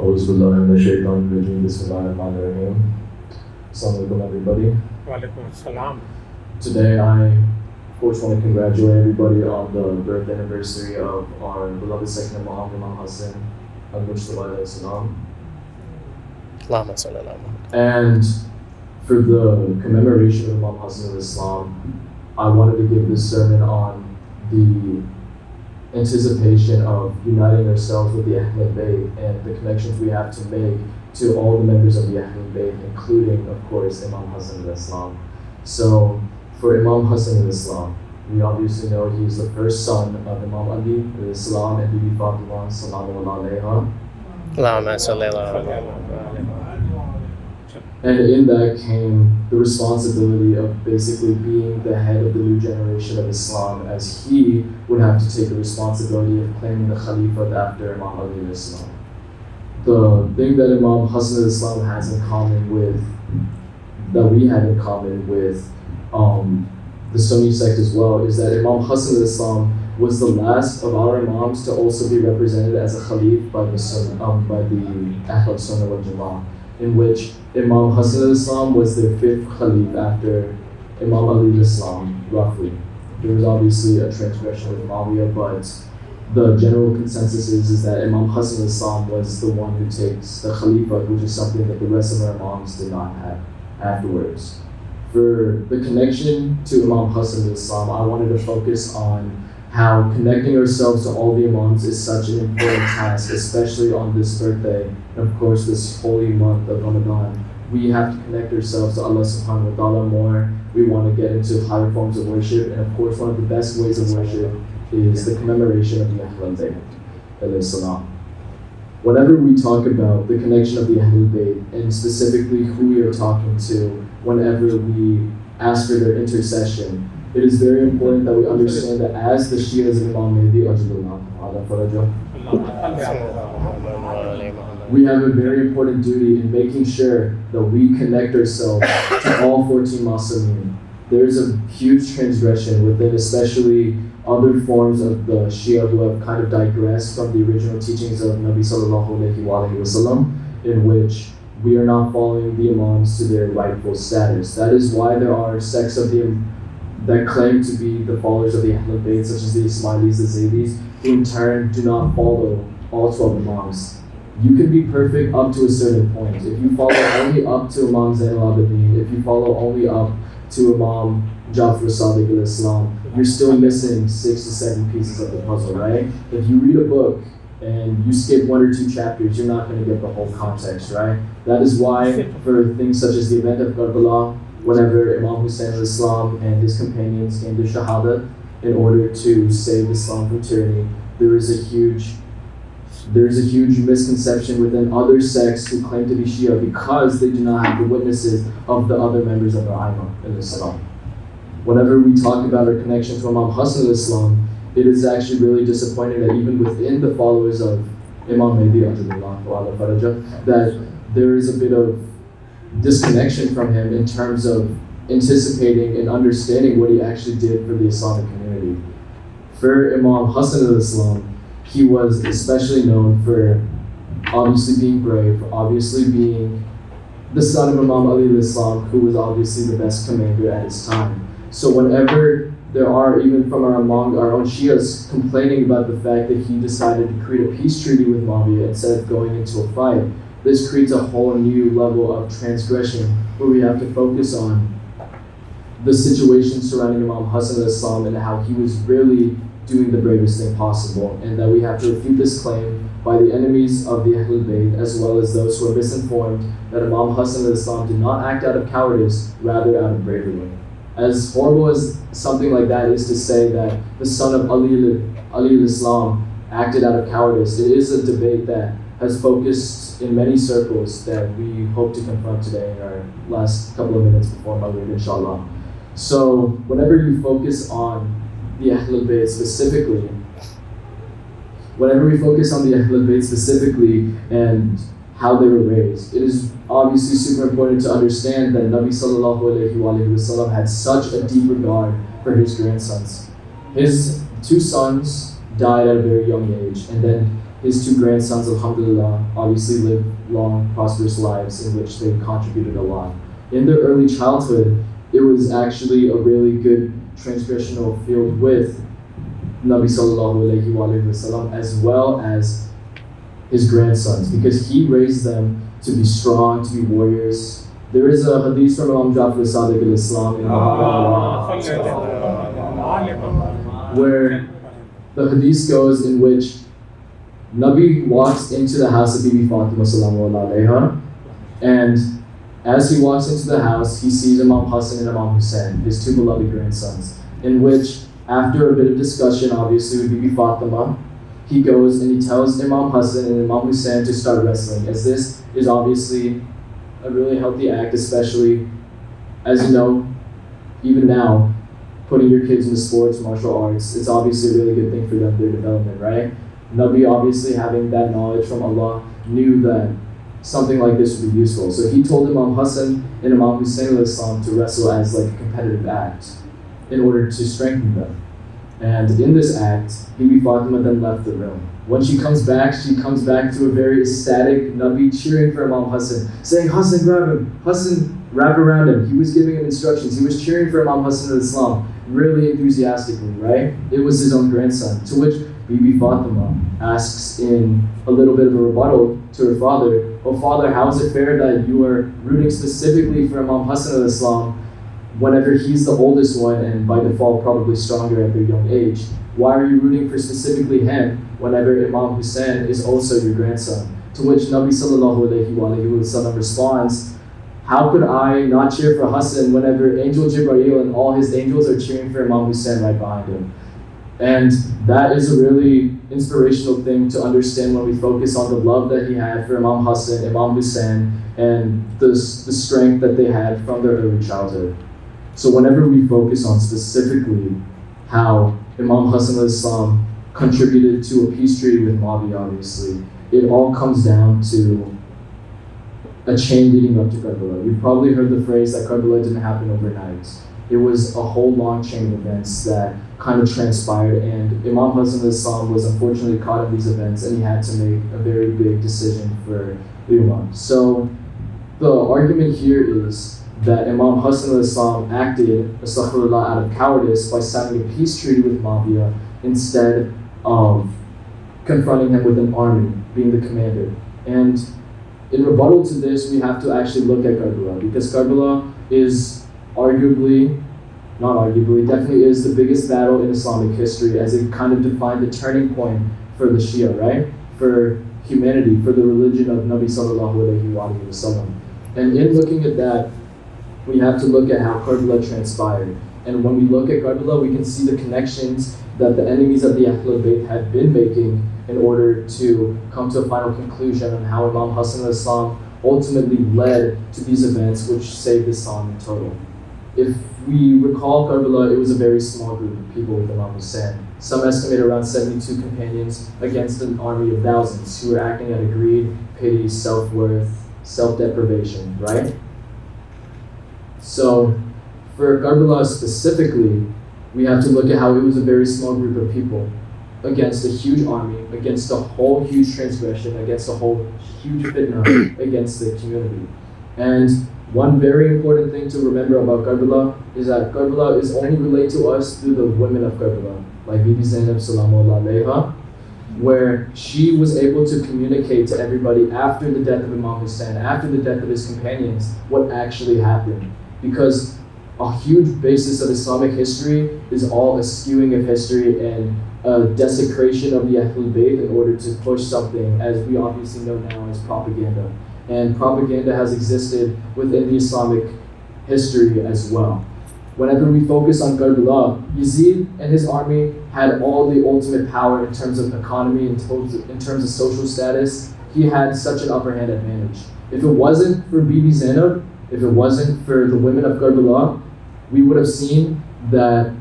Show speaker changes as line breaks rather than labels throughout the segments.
Bismillahirrahmanirrahim. Bismillahirrahmanirrahim. Assalamu alaikum, everybody.
Walaikum salam.
Today, I, of course, want to congratulate everybody on the birth anniversary of our beloved second Imam, Imam Hasan, al-Mujtaba alayhi salam. And for the commemoration of Imam Hasan of Islam, I wanted to give this sermon on the anticipation of uniting ourselves with the Ahlul Bayt and the connections we have to make to all the members of the Ahlul Bayt, including, of course, Imam Hasan of Islam. So, for Imam Hasan of Islam, we obviously know he's the first son of Imam Ali alayhi salam and Bibi Fatima sallallahu alayha. And in that came the responsibility of basically being the head of the new generation of Islam, as he would have to take the responsibility of claiming the Khalifah after Imam Ali alayhi salam. The thing that Imam Hasan al-Islam has in common with, that we have in common with the Sunni sect as well, is that Imam Hasan al-Islam was the last of our Imams to also be represented as a Khalif by the Ahl Sunnah wal Jama'ah, in which Imam Hasan al-Islam was their fifth Khalif after Imam Ali al-Islam, roughly. There was obviously a transgression with Muawiyah, but the general consensus is that Imam Hasan al-Islam was the one who takes the Khalifa, which is something that the rest of our Imams did not have afterwards. For the connection to Imam Hasan al-Islam, I wanted to focus on how connecting ourselves to all the Imams is such an important task, especially on this birthday, and of course this holy month of Ramadan. We have to connect ourselves to Allah subhanahu wa ta'ala more. We want to get into higher forms of worship, and of course one of the best ways of worship is the commemoration of the Ahlul Bayt alayhi salam. Whenever we talk about the connection of the Ahlul Bayt, and specifically who we are talking to, whenever we ask for their intercession, it is very important that we understand that as the Shias of Imam Mahdi, we have a very important duty in making sure that we connect ourselves to all 14 Masameen. There is a huge transgression within especially other forms of the Shia who have kind of digressed from the original teachings of Nabi sallallahu alayhi wasallam, in which we are not following the Imams to their rightful status. That is why there are sects of that claim to be the followers of the Ahlul Bayt, such as the Ismailis, the Zaydis, who in turn do not follow all 12 Imams. You can be perfect up to a certain point. If you follow only up to Imam Zain al-Abidin, if you follow only up to Imam Jafar Sadiq al-Islam, you're still missing 6 to 7 pieces of the puzzle, right? If you read a book and you skip 1 or 2 chapters, you're not going to get the whole context, right? That is why for things such as the event of Karbala, whenever Imam Hussein al-Islam and his companions gained the Shahada in order to save Islam from tyranny, there is a huge misconception within other sects who claim to be Shia because they do not have the witnesses of the other members of the Imam in Islam. Whenever we talk about our connection to Imam Hasan al-Islam, it is actually really disappointing that even within the followers of Imam Mahdi, that there is a bit of disconnection from him in terms of anticipating and understanding what he actually did for the Islamic community. For Imam Hasan al-Islam, he was especially known for obviously being brave, obviously being the son of Imam Ali al-Islam, who was obviously the best commander at his time. So whenever there are, even among our own Shias, complaining about the fact that he decided to create a peace treaty with Muawiyah instead of going into a fight, this creates a whole new level of transgression where we have to focus on the situation surrounding Imam Hasan al-Islam and how he was really doing the bravest thing possible, and that we have to refute this claim by the enemies of the Ahlul Bayt as well as those who are misinformed that Imam Hasan al-Islam did not act out of cowardice, rather out of bravery. As horrible as something like that is to say that the son of Ali al-Islam acted out of cowardice, it is a debate that has focused in many circles that we hope to confront today in our last couple of minutes before Maghrib, inshallah. So whenever you focus on the Ahlul Bayt specifically, and how they were raised, it is obviously super important to understand that Nabi sallallahu alayhi wasallam had such a deep regard for his grandsons. His 2 sons died at a very young age, and then his two grandsons, alhamdulillah, obviously lived long, prosperous lives in which they contributed a lot. In their early childhood, it was actually a really good transgressional field with Nabi sallallahu alayhi wa sallam, as well as his grandsons, because he raised them to be strong, to be warriors. There is a hadith from Imam Jafar al-Sadiq al-Islam in where the hadith goes in which Nabi walks into the house of Bibi Fatima sallallahu alayha, and as he walks into the house, he sees Imam Hasan and Imam Hussein, his two beloved grandsons, in which, after a bit of discussion, obviously with Bibi Fatima, he goes and he tells Imam Hasan and Imam Hussein to start wrestling, as this is obviously a really healthy act, especially, as you know, even now, putting your kids into sports, martial arts, it's obviously a really good thing for them, their development, right? Nabi, obviously having that knowledge from Allah, knew that something like this would be useful. So he told Imam Hasan and Imam Hussein to wrestle as like a competitive act in order to strengthen them. And in this act, Bibi Fatima then left the room. When she comes back to a very ecstatic Nabi cheering for Imam Hasan, saying, Hasan, grab him, Hasan, wrap around him. He was giving him instructions. He was cheering for Imam Hasan al-Islam, really enthusiastically, right? It was his own grandson, to which Bibi Fatima asks in a little bit of a rebuttal to her father, oh father, how is it fair that you are rooting specifically for Imam Hasan al-Islam whenever he's the oldest one and by default probably stronger at their young age? Why are you rooting for specifically him whenever Imam Hussein is also your grandson? To which Nabi sallallahu alayhi wa sallam responds, how could I not cheer for Hassan whenever Angel Jibreel and all his angels are cheering for Imam Hussein right behind him? And that is a really inspirational thing to understand when we focus on the love that he had for Imam Hassan, Imam Hussein, and the strength that they had from their early childhood. So whenever we focus on specifically how Imam Hasan al-Islam contributed to a peace treaty with Muawiyah, obviously, it all comes down to a chain leading up to Karbala. You've probably heard the phrase that Karbala didn't happen overnight. It was a whole long chain of events that kind of transpired, and Imam Hasan al-Islam was unfortunately caught in these events, and he had to make a very big decision for the Ummah. So the argument here is that Imam Hasan al-Islam acted, astaghfirullah, out of cowardice by signing a peace treaty with Muawiyah instead of confronting him with an army, being the commander. And in rebuttal to this, we have to actually look at Karbala, because Karbala is definitely is the biggest battle in Islamic history, as it kind of defined the turning point for the Shia, right? For humanity, for the religion of Nabi sallallahu alayhi wa sallam. And in looking at that, we have to look at how Karbala transpired. And when we look at Karbala, we can see the connections that the enemies of the Ahlul Bayt had been making in order to come to a final conclusion on how Imam Hasan al-Islam ultimately led to these events which saved Islam in total. If we recall Karbala, it was a very small group of people with Imam Hussein. Some estimate around 72 companions against an army of thousands who were acting out of greed, pity, self-worth, self-deprivation, right? So for Karbala specifically, we have to look at how it was a very small group of people against a huge army, against a whole huge transgression, against a whole huge fitna against the community. And one very important thing to remember about Karbala is that Karbala is only relayed to us through the women of Karbala, like Bibi Zainab Salamullah alayha, where she was able to communicate to everybody after the death of Imam Hussein, after the death of his companions, what actually happened. Because a huge basis of Islamic history is all a skewing of history and a desecration of the Ahlul Bayt in order to push something, as we obviously know now, as propaganda. And propaganda has existed within the Islamic history as well. Whenever we focus on Karbala, Yazid and his army had all the ultimate power in terms of economy, in terms of social status. He had such an upper hand advantage. If it wasn't for Bibi Zainab, if it wasn't for the women of Karbala, we would have seen that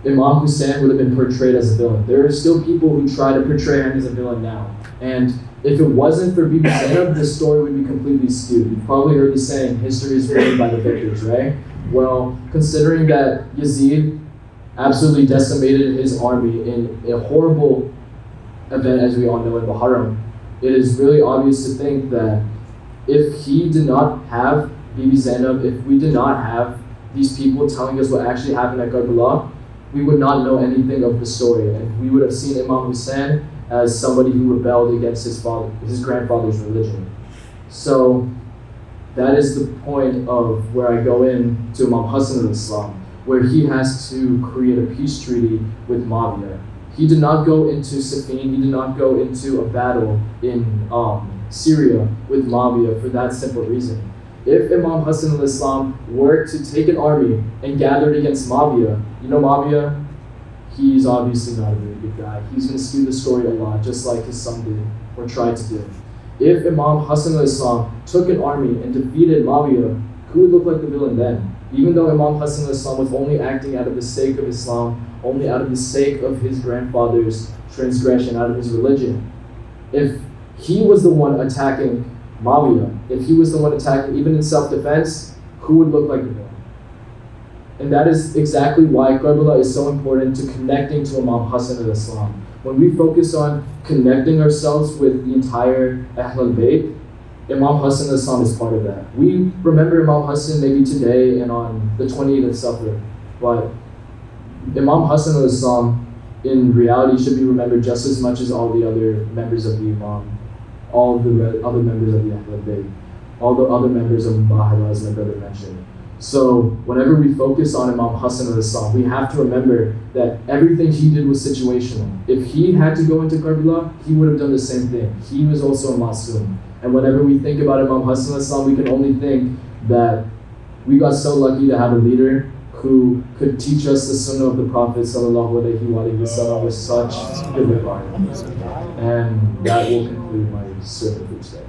Imam Hussein would have been portrayed as a villain. There are still people who try to portray him as a villain now. And if it wasn't for Bibi Zainab, the story would be completely skewed. You've probably heard the saying, history is written by the victors, right? Well, considering that Yazid absolutely decimated his army in a horrible event, as we all know, in Muharram, it is really obvious to think that if he did not have Bibi Zainab, if we did not have these people telling us what actually happened at Karbala, we would not know anything of the story, and we would have seen Imam Hasan as somebody who rebelled against his grandfather's religion. So that is the point of where I go in to Imam Hasan al-Islam, where he has to create a peace treaty with Muawiyah. He did not go into Siffin, he did not go into a battle in Syria with Muawiyah for that simple reason. If Imam Hasan al-Islam were to take an army and gathered against Muawiyah, you know Muawiyah, he's obviously not a very good guy. He's going to skew the story a lot, just like his son did, or tried to do. If Imam Hasan al-Islam took an army and defeated Muawiyah, who would look like the villain then? Even though Imam Hasan al-Islam was only acting out of the sake of Islam, only out of the sake of his grandfather's transgression, out of his religion. If he was the one attacking Muawiyah, if he was the one attacking, even in self-defense, who would look like the villain? And that is exactly why Karbala is so important to connecting to Imam Hasan al-Islam. When we focus on connecting ourselves with the entire Ahl al-Bayt, Imam Hasan al-Islam is part of that. We remember Imam Hasan maybe today and on the 28th of Safar, but Imam Hasan al-Islam in reality should be remembered just as much as all the other members of the Imam, all the other members of the Ahl al-Bayt, all the other members of Mubahara, as my brother mentioned. So whenever we focus on Imam Hasan al-Islam, we have to remember that everything he did was situational. If he had to go into Karbala, he would have done the same thing. He was also a Masoom. And whenever we think about Imam Hasan al-Islam, we can only think that we got so lucky to have a leader who could teach us the sunnah of the Prophet sallallahu alaihi wasallam with such good regard. And that will conclude my sermon for today.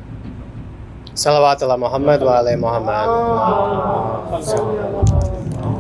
Salawat ala Muhammad wa ala Muhammad.